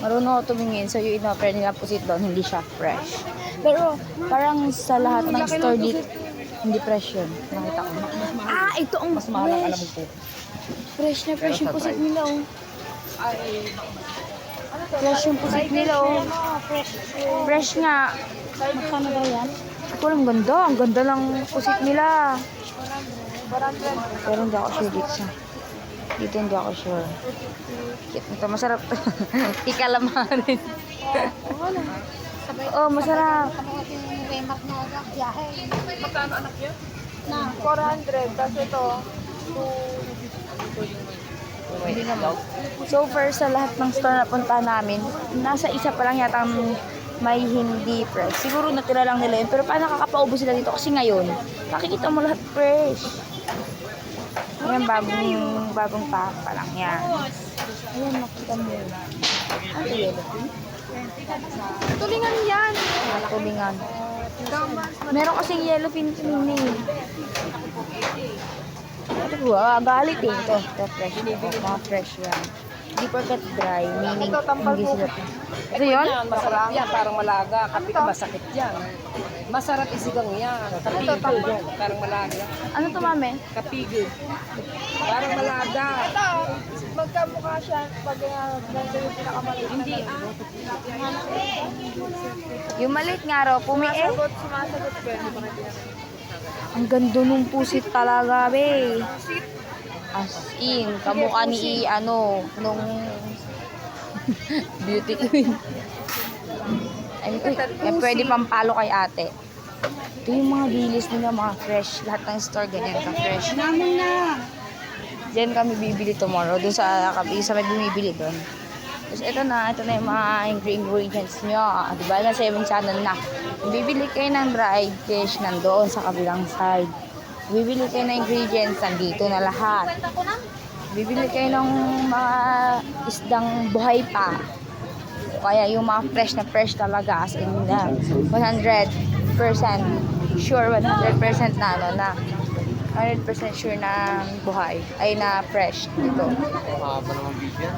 Marunong ako tumingin. So, yung in-offer nila pusit doon, hindi siya fresh. Pero, parang sa lahat ng store dito, hindi fresh yun. Nakita ko. Ito ang Mas mahal ang alam fresh. ko. Fresh na fresh yung pusit nila, oh. Fresh yung pusit nila, oh. Fresh nga. Magkano daw yan? Ito ang ganda. Ang ganda lang pusit nila. Pero hindi ako sure dito sa... Dito hindi ako sure. Cute nito. Masarap. Ikalamarin. Oh, masarap. Magkano anak niya? 400. Tapos ito, hindi naman. So far sa lahat ng store na punta namin, nasa isa pa lang yata ang may hindi fresh. Siguro natira lang nila yun. Pero paano nakakapaubo sila dito? Kasi ngayon, makikita mo lahat fresh. Ayan, bagong pa lang yan. Ayan, makita mo yun. Ano yun? Tulingan yan. Tulingan. Meron kasing yellow pin ni. Ito po, galit eh. Ito fresh. Mga fresh yan. Hindi porkat dry, meaning hindi sila. Ito yun? Yan, masarap yan. Parang malaga. Kapit masakit yan. Masarap isigang yan. Kapigil yan. Parang malaga. Ano to, mame? Kapigil. Parang malaga. Magkamukha siya pag ganito yung pinakamaliit. Hindi Yung maliit nga raw, pumiin. Sumasagot ko. Ang ganda nung pusit talaga, be. As in, kamukha ni nung beauty queen. Ay, pwede pampalo kay ate. Ito yung mga dilis nila, mga fresh. Lahat ng store ganyan ka-fresh. Namin na. Diyan kami bibili tomorrow. Doon sa may bumibili doon. Tapos ito na yung mga ingredients nyo. Diba? Na 7 channel na. Bibili kayo ng dried fish nandoon sa kabilang side. Bibili kayo ng ingredients, nandito na lahat. Bibili kayo ng mga isdang buhay pa. Kaya yung mga fresh talaga. As in 100% sure, 100% na 100% sure na buhay. Ay na fresh dito. Haba naman bigyan.